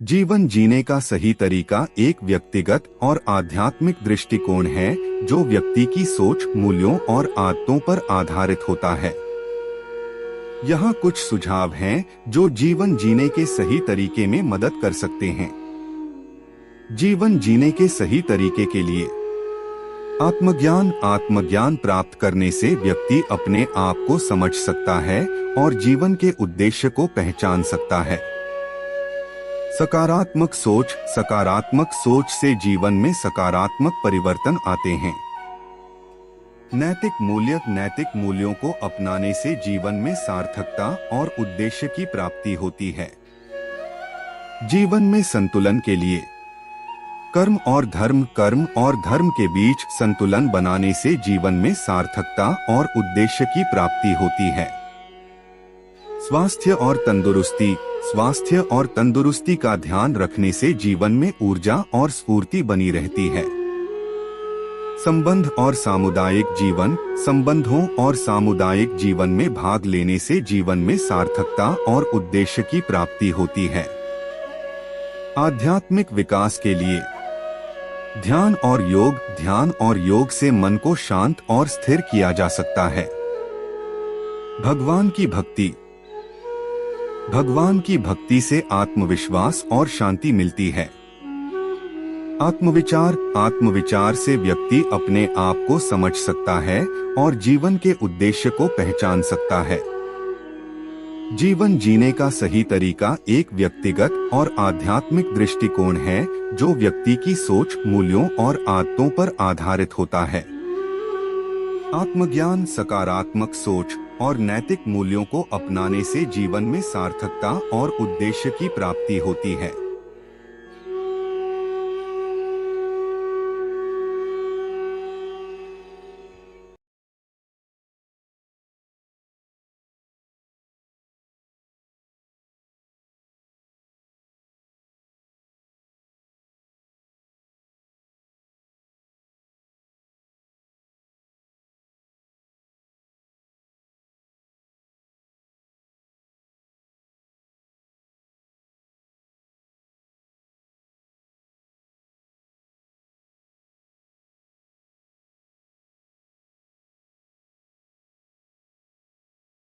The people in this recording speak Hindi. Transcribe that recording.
जीवन जीने का सही तरीका एक व्यक्तिगत और आध्यात्मिक दृष्टिकोण है जो व्यक्ति की सोच, मूल्यों और आदतों पर आधारित होता है। यहाँ कुछ सुझाव हैं जो जीवन जीने के सही तरीके में मदद कर सकते हैं। जीवन जीने के सही तरीके के लिए आत्मज्ञान प्राप्त करने से व्यक्ति अपने आप को समझ सकता है और जीवन के उद्देश्य को पहचान सकता है। सकारात्मक सोच से जीवन में सकारात्मक परिवर्तन आते हैं। नैतिक मूल्यों को अपनाने से जीवन में सार्थकता और उद्देश्य की प्राप्ति होती है। जीवन में संतुलन के लिए कर्म और धर्म के बीच संतुलन बनाने से जीवन में सार्थकता और उद्देश्य की प्राप्ति होती है। स्वास्थ्य और तंदुरुस्ती का ध्यान रखने से जीवन में ऊर्जा और स्फूर्ति बनी रहती है। संबंधों और सामुदायिक जीवन में भाग लेने से जीवन में सार्थकता और उद्देश्य की प्राप्ति होती है। आध्यात्मिक विकास के लिए ध्यान और योग से मन को शांत और स्थिर किया जा सकता है। भगवान की भक्ति से आत्मविश्वास और शांति मिलती है। आत्मविचार से व्यक्ति अपने आप को समझ सकता है और जीवन के उद्देश्य को पहचान सकता है। जीवन जीने का सही तरीका एक व्यक्तिगत और आध्यात्मिक दृष्टिकोण है जो व्यक्ति की सोच, मूल्यों और आदतों पर आधारित होता है। आत्मज्ञान, सकारात्मक सोच और नैतिक मूल्यों को अपनाने से जीवन में सार्थकता और उद्देश्य की प्राप्ति होती है।